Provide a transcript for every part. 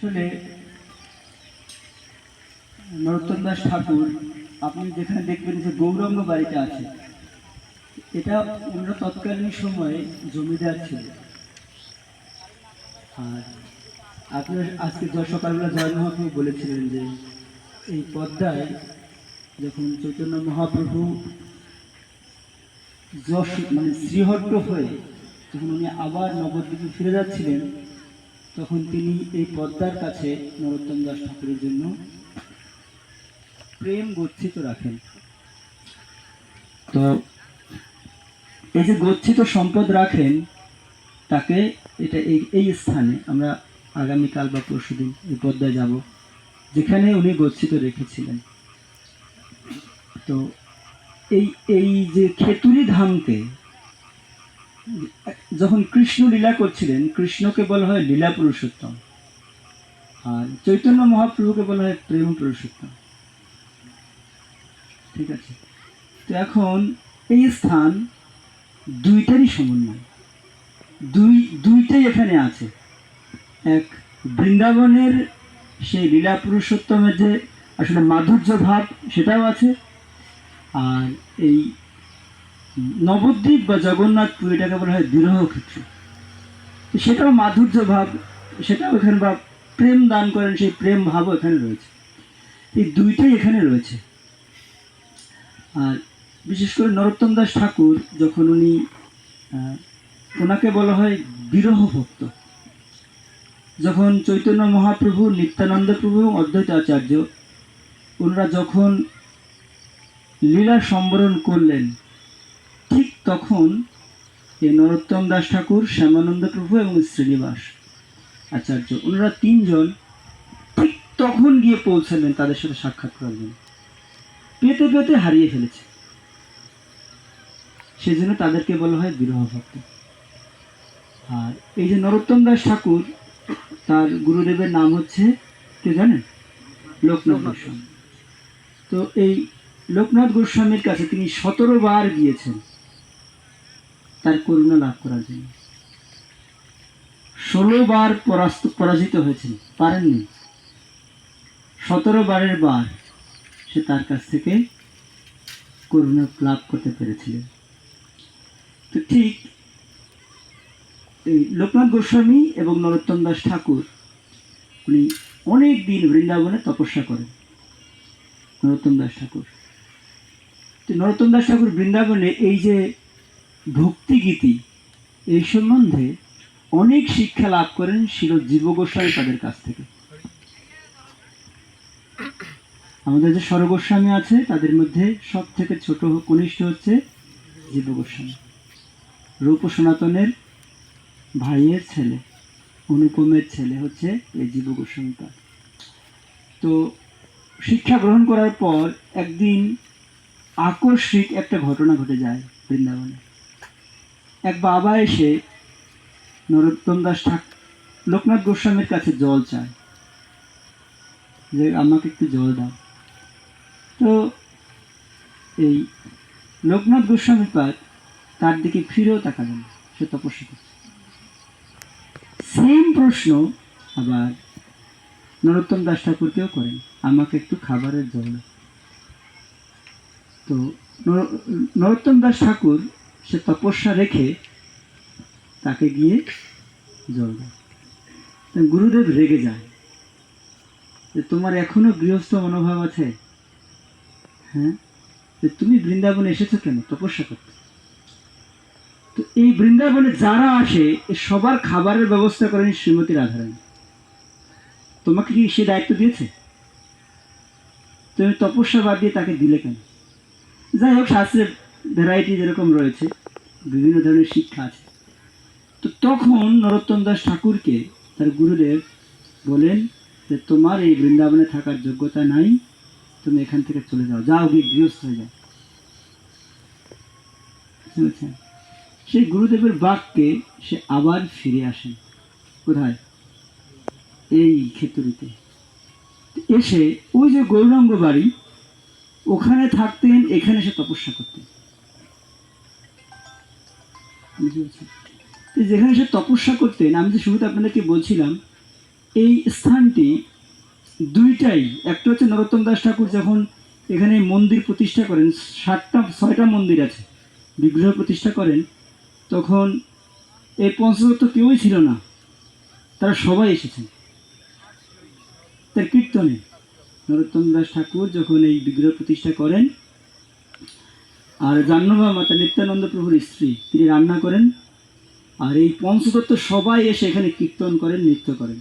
আসলে নরোত্তম দাস ঠাকুর আপনি যেখানে দেখবেন যে গৌরাঙ্গ বাড়িতে আছে, এটা আমরা তৎকালীন সময়ে জমিদার ছিল। আর আপনার আজকে সকালবেলা জয় মহাপ্রভু বলেছিলেন যে এই পদ্মায় যখন চৈতন্য মহাপ্রভু যশ মানে শ্রীহট্ট হয়ে যখন উনি আবার নবদ্বীপে ফিরে যাচ্ছিলেন, তখন তিনি এই পদ্মার কাছে নরোত্তম দাস ঠাকুরের জন্য প্রেম গচ্ছিত রাখেন। তো এই যে গচ্ছিত সম্পদ রাখেন, তাকে এটা এই স্থানে আমরা আগামীকাল বা পরশুদিন এই পদ্মায় যাব, যেখানে উনি গচ্ছিত রেখেছিলেন। তো এই এই যে খেতুরি ধামকে যখন কৃষ্ণ লীলা করছিলেন, কৃষ্ণকে বলা হয় লীলা পুরুষোত্তম, আর চৈতন্য মহাপ্রভুকে বলা হয় প্রেম পুরুষোত্তম। ঠিক আছে, তো এখন এই স্থান দুইটারই সমন্বয়, দুইটাই এখানে আছে। এক, বৃন্দাবনের সেই লীলা পুরুষোত্তমের যে আসলে মাধুর্য ভাব, সেটাও আছে। আর এই নবদ্বীপ বা জগন্নাথপুর, এটাকে বলা হয় বিরহ ক্ষেত্র, সেটাও মাধুর্য ভাব, সেটাও এখানে বা প্রেম দান করেন, সেই প্রেম ভাবও এখানে রয়েছে। এই দুইটাই এখানে রয়েছে। আর বিশেষ করে নরোত্তম দাস ঠাকুর যখন উনি ওনাকে বলা হয় বিরহ ভক্ত। যখন চৈতন্য মহাপ্রভু, নিত্যানন্দ প্রভু এবং অদ্বৈত আচার্য ওনারা যখন লীলা সম্বরণ করলেন, ঠিক তখন এই নরোত্তম দাস ঠাকুর, শ্যামানন্দ প্রভু এবং শ্রীনিবাস আচার্য, ওনারা তিনজন ঠিক তখন গিয়ে পৌঁছালেন তাদের সাথে সাক্ষাৎ করার জন্য। পেতে পেতে হারিয়ে ফেলেছে, সেজন্য তাদেরকে বলা হয় বিরহ ভক্ত। আর এই যে নরোত্তম দাস ঠাকুর, তার গুরুদেবের নাম হচ্ছে, কে জানেন? লোকনাথ গোস্বামী। তো এই লোকনাথ গোস্বামীর কাছে তিনি 17 বার গিয়েছেন তার করুণা লাভ করার জন্য। 16 বার পরাজিত হয়েছেন, পারেননি। 17 বারের বার সে তার কাছ থেকে করুণা লাভ করতে পেরেছিলেন। তো ঠিক এই লোকনাথ গোস্বামী এবং নরোত্তম দাস ঠাকুর উনি অনেক দিন বৃন্দাবনে তপস্যা করেন। নরোত্তম দাস ঠাকুর, তো নরোত্তম দাস ঠাকুর বৃন্দাবনে এই যে ভক্তি গীতি, এই সম্বন্ধে অনেক শিক্ষা লাভ করেন শিল জীব গোস্বামী তাদের কাছ থেকে। আমাদের যে স্বর গোস্বামী আছে, তাদের মধ্যে সব থেকে ছোট কনিষ্ঠ হচ্ছে জীব গোস্বামী, রূপ সনাতনের ভাইয়ের ছেলে, অনুপমের ছেলে হচ্ছে এই জীব গোস্বামী। তো শিক্ষা গ্রহণ করার পর একদিন আকস্মিক একটা ঘটনা ঘটে যায় বৃন্দাবনে। এক বাবা এসে নরোত্তম দাস লোকনাথ গোস্বামীর কাছে জল চায়, যে আমাকে একটু জল দাও। তো এই লোকনাথ গোস্বামী তার দিকে ফিরেও তাকালেন, সে তপস্যা করছে। সেম প্রশ্ন আবার নরোত্তম দাস ঠাকুরকেও করেন, আমাকে একটু খাবারের জল দাও। তো নরোত্তম দাস ঠাকুর সে তপস্যা রেখে তাকে গিয়ে জল দেয়। গুরুদেব রেগে যায় যে তোমার এখনো গৃহস্থ মনোভাব আছে, হ্যাঁ, যে তুমি বৃন্দাবনে এসেছো কেন তপস্যা করতে? তো এই বৃন্দাবনে যারা আসে সবার খাবারের ব্যবস্থা করেন শ্রীমতী রাধারানী। তোমাকে কি সে দায়িত্ব দিয়েছে? তুমি তপস্যা বাদ দিয়ে তাকে দিলে কেন? যাই হোক, শাস্ত্রের ভ্যারাইটি যেরকম রয়েছে, বিভিন্ন ধরনের শিক্ষা আছে। তো তখন নরোত্তম দাস ঠাকুরকে তার গুরুদেব বলেন যে তোমার এই বৃন্দাবনে থাকার যোগ্যতা নাই, তুমি এখান থেকে চলে যাও, যাও গিয়ে গৃহস্থ হয়ে যাও। বুঝেছেন? সেই গুরুদেবের বাক্যে সে আবার ফিরে আসেন। কোথায়? এই খেতুরিতে এসে ওই যে গৌরাঙ্গ বাড়ি, ওখানে থাকতেন, এখানে সে তপস্যা করতেন। যেখানে সে তপস্যা করতেন, আমি যে শুরুতে আপনাদেরকে বলছিলাম এই স্থানটি দুইটাই, একটা হচ্ছে নরোত্তম দাস ঠাকুর যখন এখানে মন্দির প্রতিষ্ঠা করেন, 6টা মন্দির আছে, বিগ্রহ প্রতিষ্ঠা করেন, তখন এই পঞ্চদত্ত কেউই ছিল না, তারা সবাই এসেছেন তার কীর্তনে। নরোত্তম দাস ঠাকুর যখন এই বিগ্রহ প্রতিষ্ঠা করেন, আর জাহ্নবা মাতা নিত্যানন্দ প্রভুর স্ত্রী তিনি রান্না করেন, আর এই পঞ্চতত্ত্ব সবাই এসে এখানে কীর্তন করেন, নৃত্য করেন।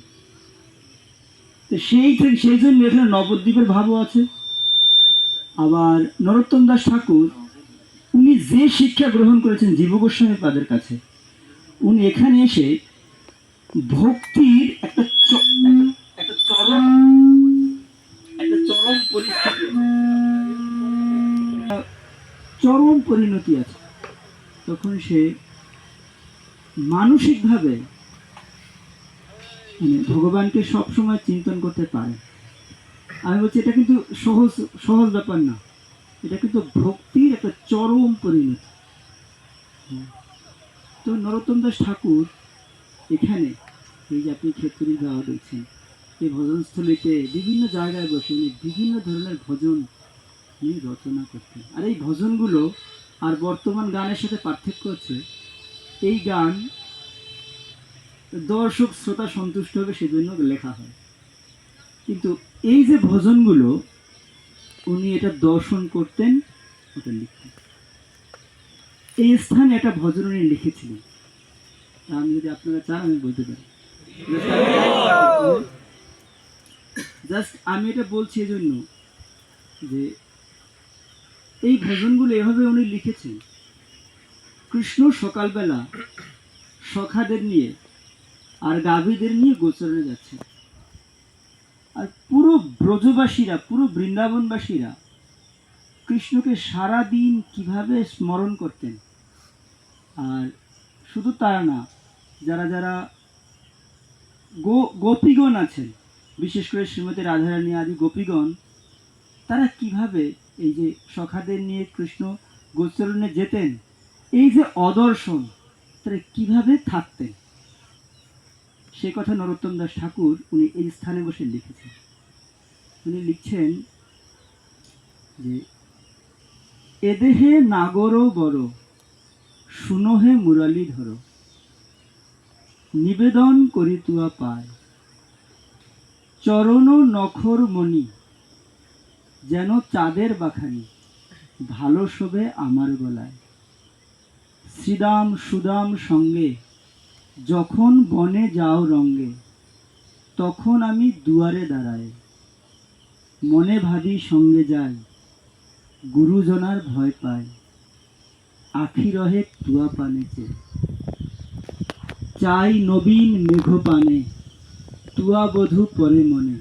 তো সেই জন্য এখানে নবদ্বীপের ভাবও আছে। আবার নরোত্তম দাস ঠাকুর উনি যে শিক্ষা গ্রহণ করেছেন জীব গোস্বামী পাদের কাছে, উনি এখানে এসে ভক্তির একটা চরম পরিণতি আছে। তখন সে মানসিকভাবে মানে ভগবানকে সবসময় চিন্তন করতে পারে। আমি বলছি এটা কিন্তু সহজ সহজ ব্যাপার না, এটা কিন্তু ভক্তির একটা চরম পরিণতি। তো নরোত্তম দাস ঠাকুর এখানে, এই যে আপনি ক্ষেত্রী গাওয়া দেখছেন, এই ভজনস্থলীতে বিভিন্ন জায়গায় বসে উনি বিভিন্ন ধরনের ভজন নিয়ে রচনা করতেন। আর এই ভজনগুলো আর বর্তমান গানের সাথে পার্থক্য হচ্ছে, এই গান দর্শক শ্রোতা সন্তুষ্ট হবে সেজন্য লেখা হয়, কিন্তু এই যে ভজনগুলো উনি এটা দর্শন করতেন, ওটা লিখতেন। এই স্থানে একটা ভজন উনি লিখেছিলেন, আমি যদি আপনারা চান আমি বলতে পারি। জাস্ট আমি এটা বলছি এজন্য যে এই ভজনগুলো এভাবে উনি লিখেছেন। কৃষ্ণ সকালবেলা সখাদের নিয়ে আর গাভীদের নিয়ে গোচরণে যাচ্ছে, আর পুরো ব্রজবাসীরা, পুরো বৃন্দাবনবাসীরা কৃষ্ণকে সারা দিন কিভাবে স্মরণ করতেন। আর শুধু তারা না, যারা যারা গোপীগণ আছেন, বিশেষ করে শ্রীমতী রাধারানী আদি গোপীগণ, তারা কিভাবে এই যে সখাদের নিয়ে কৃষ্ণ গোচরণে যেতেন, এই যে অদর্শন, তারা কিভাবে থাকতেন, সে কথা নরোত্তম দাস ঠাকুর উনি এই স্থানে বসে লিখেছেন। উনি লিখছেন যে এদেহে নাগর বড় শুনহে মুরালি ধর, নিবেদন করি তুয়া পায়, চরণ নখর মণি যেন চাঁদের বাখানি, ভালো শোভে আমার গলায়। শ্রীদাম সুদাম সঙ্গে যখন বনে যাও রঙ্গে, তখন আমি দুয়ারে দাঁড়াই, মনে ভাবি সঙ্গে যাই, গুরুজনার ভয় পাই, আখি রহে তুয়া পানেছে, চাই নবীন মেঘ পানে, তুয়া বধূ পরে মনে,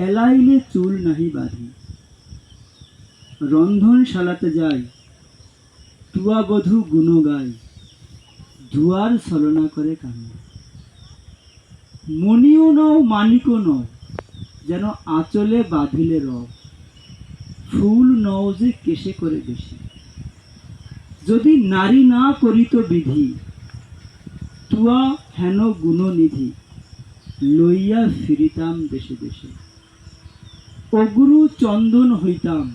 এলাইলে চুল নাহি বাঁধি, রন্ধনশালাতে যাই, তুয়া বধূ গুণ গাই, দুয়ার ছলনা করে কান্না। মণিও নও মানিকও নও, যেন আঁচলে বাঁধিলে রব, ফুল নও যে কেশে করে বেশি, যদি নারী না করিত বিধি, তুয়া হেন গুণনিধি, লইয়া ফিরিতাম দেশে দেশে। অগুরু চন্দন হইতাম,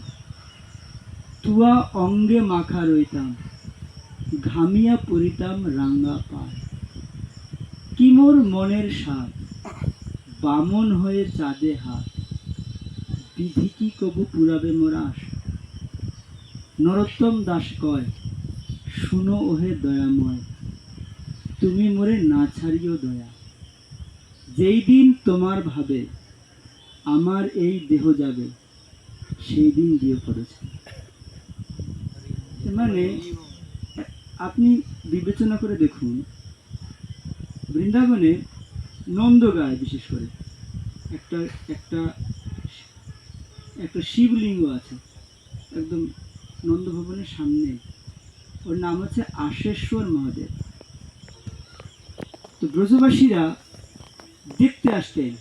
তুয়া অঙ্গে মাখা রইতাম, ঘামিয়া পড়িতাম রাঙ্গা পায়। কি মোর মনের স্বাদ, বামন হয়ে চাঁদে হাত, বিধি কি কবু পুরাবে মোর আশ। নরোত্তম দাস কয়, শুনো ওহে দয়াময়, তুমি মোরে না ছাড়িও দয়া। যেই দিন তোমার ভাবে আমার এই দেহ যাবে, সেই দিন দিয়ে পড়েছে। মানে আপনি বিবেচনা করে দেখুন, বৃন্দাবনে নন্দগায় বিশেষ করে একটা একটা একটা শিবলিঙ্গ আছে একদম নন্দভবনের সামনে, ওর নাম হচ্ছে আশেশ্বর মহাদেব। তো ব্রজবাসীরা দেখতে আসতেন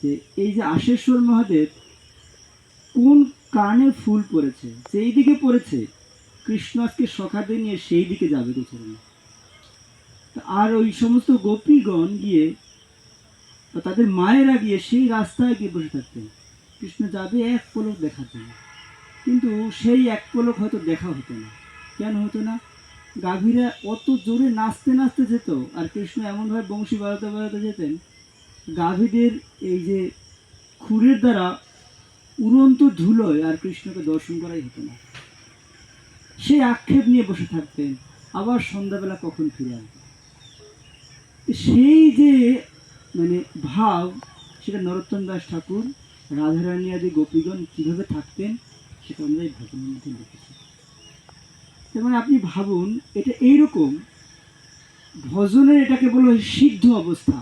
যে এই যে আশেশ্বর মহাদেব কোন কানে ফুল পড়েছে, সেই দিকে পড়েছে, কৃষ্ণ আজকে সখাদের নিয়ে সেই দিকে যাবে গোচরণে। আর ওই সমস্ত গোপীগণ গিয়ে তো তাদের মায়েরা গিয়ে সেই রাস্তায় গিয়ে বসে থাকতেন কৃষ্ণ যাবে এক পলক দেখার জন্য, কিন্তু সেই এক পলক হয়তো দেখা হতো না। কেন হতো না? গাভীরা অত জোরে নাচতে নাচতে যেত, আর কৃষ্ণ এমনভাবে বংশী বাজাতে বাজাতে যেতেন, গাভীদের এই যে খুরের দ্বারা উড়ন্ত ধুলোয় আর কৃষ্ণকে দর্শন করাই হতো না। সেই আক্ষেপ নিয়ে বসে থাকতেন, আবার সন্ধ্যাবেলা কখন ফিরে আসবে। সেই যে মানে ভাব, সেটা নরোত্তম দাস ঠাকুর, রাধারানী আদি গোপীগণ কীভাবে থাকতেন সেটা আমরা এই ভজনের মধ্যে দেখেছি। তার মানে আপনি ভাবুন, এটা এইরকম ভজনের, এটাকে বলা হয় সিদ্ধ অবস্থা,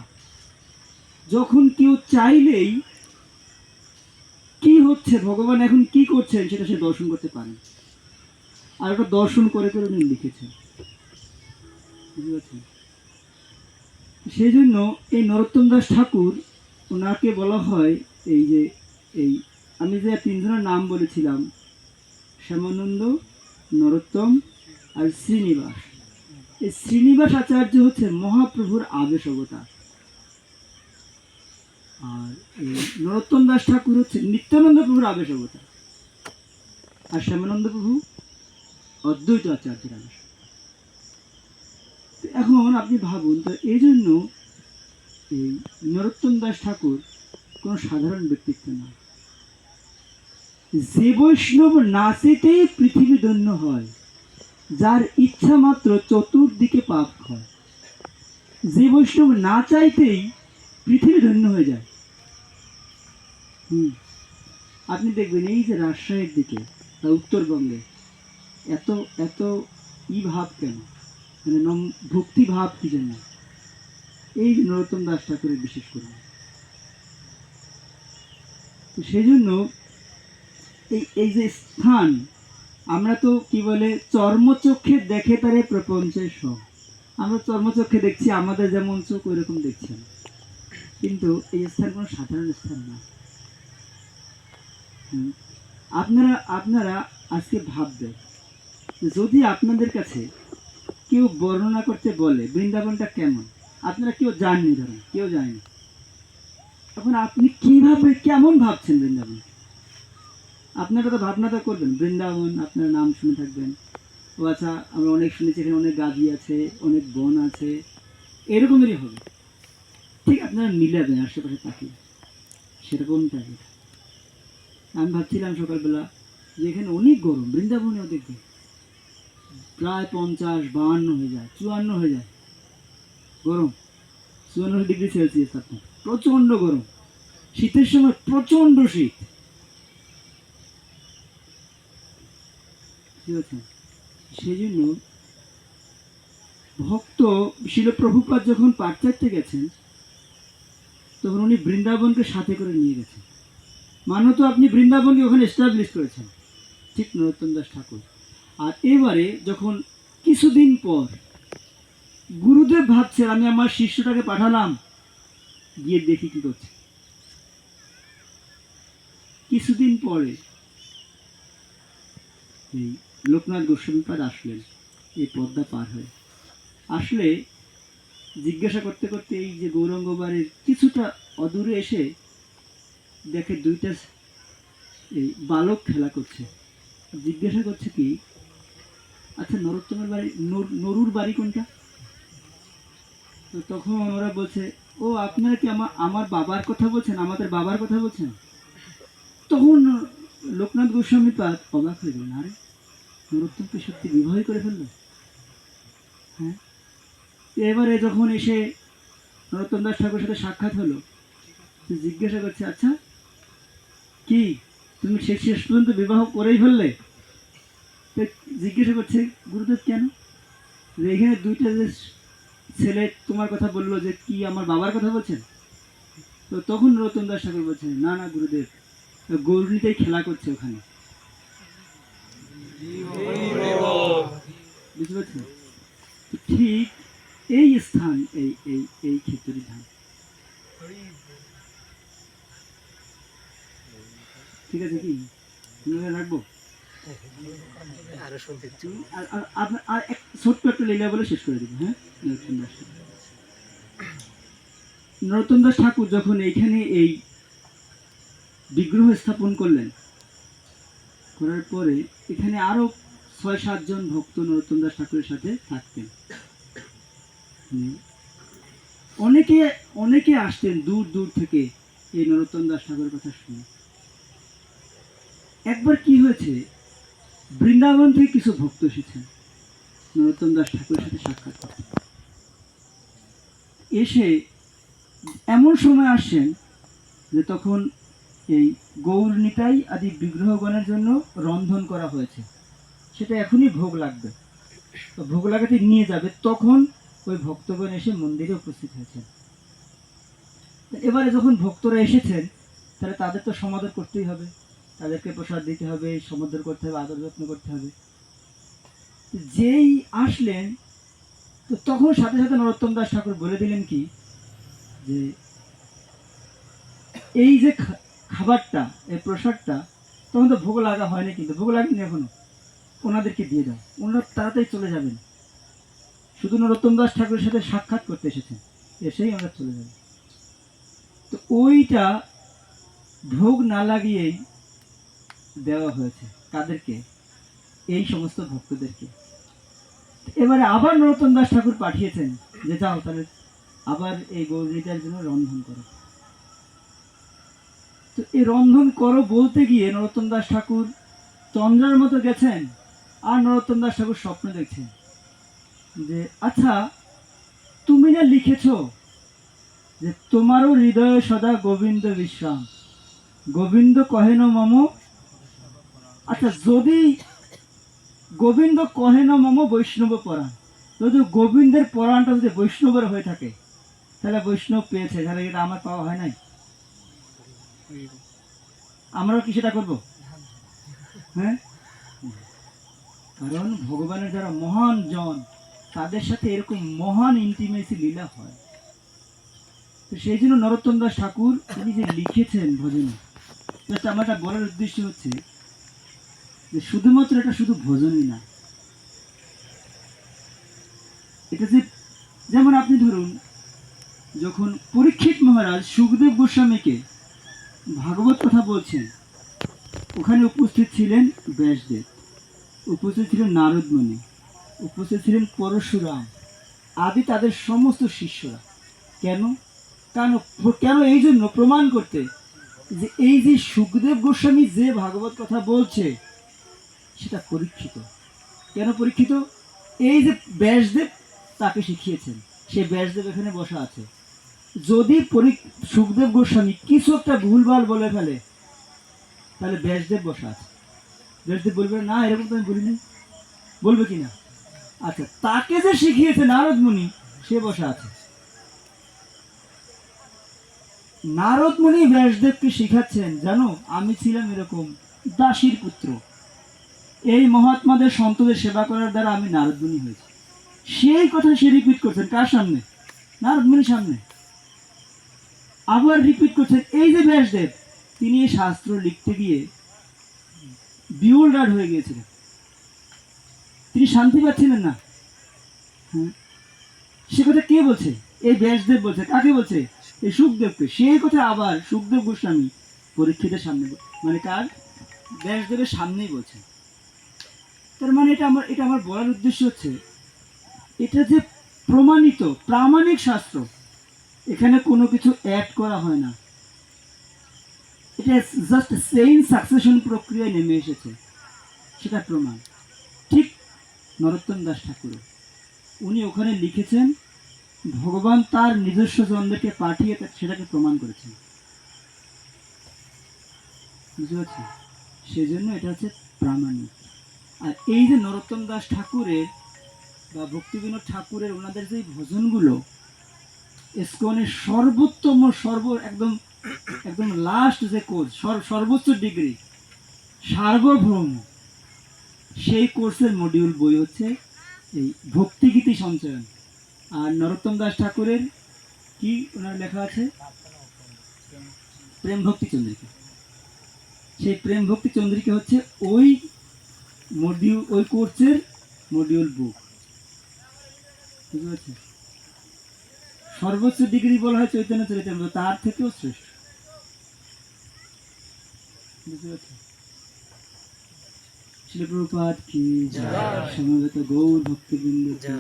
যখন কেউ চাইলেই কি হচ্ছে, ভগবান এখন কি করছেন সেটা সে দর্শন করতে পারেন। আর ওটা দর্শন করে করে উনি লিখেছেন, বুঝতে পারছেন? সেই জন্য এই নরোত্তম দাস ঠাকুর, ওনাকে বলা হয় এই যে এই আমি যে তিনজনের নাম বলেছিলাম, শ্যামানন্দ, নরোত্তম আর শ্রীনিবাস, এই শ্রীনিবাস আচার্য হচ্ছে মহাপ্রভুর আবেশ অবতার, আর এই নরোত্তম দাস ঠাকুর হচ্ছে নিত্যানন্দ প্রভুর আবেশ অবতার, আর শ্যামানন্দ প্রভু অদ্বৈত আচার্যের আবেশ। এখন আপনি ভাবুন, তো এই জন্য এই নরোত্তম দাস ঠাকুর কোনো সাধারণ ব্যক্তিত্ব না। যে বৈষ্ণব নাচেতেই পৃথিবী ধন্য হয়, যার ইচ্ছা মাত্র চতুর্দিকে পাপ হয়। যে বৈষ্ণব না চাইতেই পৃথিবী ধন্য হয়ে যায়। আপনি দেখবেন এই যে রাজশাহীর দিকে বা উত্তরবঙ্গে এত এত ভাব কেন, মানে ভক্তি ভাব কি জন্য? এই যে নরোত্তম দাস ঠাকুরের বিশেষ করে। তো সেই জন্য এই যে স্থান, আমরা তো কি বলে চর্মচক্ষে দেখে তারে প্রপঞ্চের সব, আমরা চর্মচক্ষে দেখছি, আমাদের যেমন চোখ ওই রকম দেখছি, কিন্তু এই স্থান কোনো সাধারণ স্থান না। আপনারা আপনারা আজকে ভাববেন, যদি আপনাদের কাছে কেউ বর্ণনা করতে বলে বৃন্দাবনটা কেমন, আপনারা কেউ জাননি, ধরেন কেউ যায়নি, এখন আপনি কিভাবে কেমন ভাবছেন বৃন্দাবন? আপনারা তো ভাবনা তো করবেন বৃন্দাবন, আপনার নাম শুনে থাকবেন, ও আচ্ছা আমরা অনেক শুনেছি এখানে অনেক গাভী আছে, অনেক বন আছে, এরকমেরই হবে। ঠিক আপনারা মিলাবেন আশেপাশে তাকিয়ে, সেরকমটাই। আমি ভাবছিলাম সকালবেলা যে এখানে অনেক গরম, বৃন্দাবনে অনেক গরম, প্রায় 50-52 হয়ে যায়, 54 হয়ে যায় গরম, 54 ডিগ্রি সেলসিয়াস, আপনার প্রচণ্ড গরম, শীতের সময় প্রচণ্ড শীত, ঠিক আছে? সেই জন্য ভক্ত শিল প্রভুপাদ যখন পাশ্চাত্যে গেছেন, তখন উনি বৃন্দাবনকে সাথে করে নিয়ে গেছেন, মানত আপনি বৃন্দাবনকে ওখানে এস্টাবলিশ করেছেন, ঠিক নরোত্তম দাস ঠাকুর। আর এবারে যখন কিছুদিন পর গুরুদেব ভাবছেন আমি আমার শিষ্যটাকে পাঠালাম, গিয়ে দেখি কি করছে। কিছুদিন পরে এই লোকনাথ গোস্বামীপাদ আসলেন, এই পদ্মা পার হয়ে আসলে জিজ্ঞাসা করতে করতে এই যে গৌরাঙ্গ বাড়ির কিছুটা অদূরে এসে দেখে দুইটা এই বালক খেলা করছে। জিজ্ঞাসা করছে কি, আচ্ছা নরোত্তমের বাড়ি, নরুর বাড়ি কোনটা? তো তখন ওরা বলছে, ও আপনারা কি আমার বাবার কথা বলছেন, আমাদের বাবার কথা বলছেন? তখন লোকনাথ গোস্বামী পাদ অবাক হয়ে গেলেন, আরে নরোত্তমকে সত্যি বিবাহ করে ফেললো। হ্যাঁ, এবারে যখন এসে নরোত্তম দাস ঠাকুরের সাথে সাক্ষাৎ হলো, জিজ্ঞাসা করছে, আচ্ছা কি তুমি শেষ পর্যন্ত বিবাহ করেই ফেললে? জিজ্ঞাসা করছে, গুরুদেব কেন? যে এখানে দুইটা যে ছেলে তোমার কথা বললো, যে কি আমার বাবার কথা বলছেন? তো তখন নরোত্তম দাস ঠাকুর বলছেন, না না গুরুদেব, গৌরনীতেই খেলা করছে ওখানে, বুঝতে পারছেন? ঠিক এই স্থান, এই এই এই ক্ষেত্রে ধাম, ঠিক আছে কি রাখবো? আর এক ছোট্ট একটা লীলা বলে শেষ করে দিব। হ্যাঁ, নরোত্তম দাস ঠাকুর যখন এইখানে এই বিগ্রহ স্থাপন করলেন, করার পরে এখানে আরো ৬-৭ জন ভক্ত নরোত্তম দাস ঠাকুরের সাথে থাকতেন। অনেকে অনেকে আসতেন দূর দূর থেকে এই নরোত্তম দাস ঠাকুরের কথা শুনে। একবার কি হয়েছে, বৃন্দাবন থেকে কিছু ভক্ত এসেছেন নরোত্তম দাস ঠাকুরের সাথে সাক্ষাৎ করতে। এসে এমন সময় আসছেন যে তখন এই গৌর নিতাই আদি বিগ্রহগণের জন্য রন্ধন করা হয়েছে, সেটা এখনই ভোগ লাগবে, তো ভোগ লাগাতে নিয়ে যাবে, তখন ওই ভক্তগণ এসে মন্দিরে উপস্থিত হয়েছেন। এবারে যখন ভক্তরা এসেছেন, তাহলে তাদের তো সমাদর করতেই হবে, তাদেরকে প্রসাদ দিতে হবে, সমাদর করতে হবে, আদর যত্ন করতে হবে। যেই আসলেন, তো তখন সাথে সাথে নরোত্তম দাস ঠাকুর বলে দিলেন কি, যে এই যে খাবারটা, এই প্রসাদটা তখন তো ভোগ লাগা হয়নি, কিন্তু ভোগ লাগেনি এখনো, ওনাদেরকে দিয়ে দাও, ওনারা তাড়াতাড়ি চলে যাবেন, শুধু নরোত্তম দাস ঠাকুরের সাথে সাক্ষাৎ করতে এসেছেন, এসেই আমরা চলে যাব। তো ওইটা ভোগ না লাগিয়েই দেওয়া হয়েছে কাদেরকে, এই সমস্ত ভক্তদেরকে। এবারে আবার নরোত্তম দাস ঠাকুর পাঠিয়েছেন যে যাও তাহলে আবার এই গৌরীটার জন্য রন্ধন করো। তো এই রন্ধন করো বলতে গিয়ে নরোত্তম দাস ঠাকুর চন্দ্রের মতো গেছেন, আর নরোত্তম দাস ঠাকুর স্বপ্ন দেখছেন যে আচ্ছা তুমি না লিখেছ যে তোমারও হৃদয়ে সদা গোবিন্দ বিশ্রাম, গোবিন্দ কহেন মম, আচ্ছা যদি গোবিন্দ কহেন মম বৈষ্ণব পরাণ, যদি গোবিন্দের পরাণটা যদি বৈষ্ণবের হয়ে থাকে, তাহলে বৈষ্ণব পেয়েছে, তাহলে এটা আমার পাওয়া হয় নাই, আমরাও কি সেটা করবো? হ্যাঁ, কারণ ভগবানের যারা মহান জন, তাদের সাথে এরকম মহান ইন্টিমেসি লীলা হয়। তো সেই জন্য নরোত্তম দাস ঠাকুর তিনি যে লিখেছেন ভজনে, আমার একটা বলার উদ্দেশ্য হচ্ছে যে শুধুমাত্র এটা শুধু ভজনই না, এটা যে যেমন আপনি ধরুন যখন পরীক্ষিত মহারাজ সুখদেব গোস্বামীকে ভাগবত কথা বলছেন, ওখানে উপস্থিত ছিলেন ব্যাসদেব, উপস্থিত ছিলেন নারদ মুনি, উপস্থিত ছিলেন পরশুরাম আদি তাদের সমস্ত শিষ্যরা। কেন কেন কেন এই জন্য প্রমাণ করতে যে এই যে সুখদেব গোস্বামী যে ভাগবত কথা বলছে সেটা পরীক্ষিত। কেন পরীক্ষিত? এই যে ব্যাসদেব তাকে শিখিয়েছেন, সে ব্যাসদেব এখানে বসা আছে, যদি সুখদেব গোস্বামী কিছু একটা ভুলভাল বলে ফেলে, তাহলে ব্যাসদেব বসা আছে, ব্যাসদেব বলবে না এরকম তো আমি বলিনি, বলবে কিনা? আচ্ছা, তাকে যে শিখিয়েছে নারদ মুনি, সে বসা আছে। নারদ মুনি ব্যাসদেবকে শিখাচ্ছেন, জানো আমি ছিলাম এরকম দাসীর পুত্র, এই মহাত্মাদের সন্তদের সেবা করার দ্বারা আমি নারদ মুনি হয়েছি। সেই কথা সে রিপিট করছেন কার সামনে? নারদ মুনির সামনে। আবার রিপিট করছেন এই যে ব্যাসদেব, তিনি এই শাস্ত্র লিখতে গিয়ে বিউলডার হয়ে গিয়েছিলেন, তিনি শান্তি পাচ্ছিলেন না। হ্যাঁ, সে কথা কে বলছে? এই ব্যাসদেব বলছে। কাকে বলছে? এই সুখদেবকে। সেই কথা আবার সুখদেব গোস্বামী পরীক্ষিতের সামনে, মানে কার? ব্যাসদেবের সামনেই বলছে। তার মানে এটা আমার বলার উদ্দেশ্য হচ্ছে, এটা যে প্রমাণিত প্রামাণিক শাস্ত্র, এখানে কোনো কিছু অ্যাড করা হয় না, এটা জাস্ট সেইম সাকসেশন প্রক্রিয়ায় নেমে এসেছে, সেটা প্রমাণ। ঠিক নরোত্তম দাস ঠাকুর উনি ওখানে লিখেছেন, ভগবান তার নিজস্ব জনদেরকে পাঠিয়ে সেটাকে প্রমাণ করেছেন, বুঝতে পারছি? সেই জন্য এটা হচ্ছে প্রামাণিক। আর এই যে নরোত্তম দাস ঠাকুরের বা ভক্তিবিনোদ ঠাকুরের ওনাদের যে ভজনগুলো, ইসকনের সর্বোত্তম একদম একদম লাস্ট যে কোর্স, সর্বোচ্চ ডিগ্রি, সার্বভৌম, সেই কোর্সের মডিউল বই হচ্ছে এই ভক্তিগীতি সঞ্চয়ন। আর নরোত্তম দাস ঠাকুরের কি ওনার লেখা আছে? প্রেম ভক্তি চন্দ্রিকা। সেই প্রেম ভক্তি চন্দ্রিকা হচ্ছে ওই মডিউল, ওই কোর্সের মডিউল বুক, বুঝতে পারছি? সর্বোচ্চ ডিগ্রি বলা হয় চৈতন্য চরিতামৃত, তার থেকেও শ্রেষ্ঠ। বুঝতে পারছো? শিল প্রপাত কি, সমবেত গৌর ভক্তবৃন্দ কি।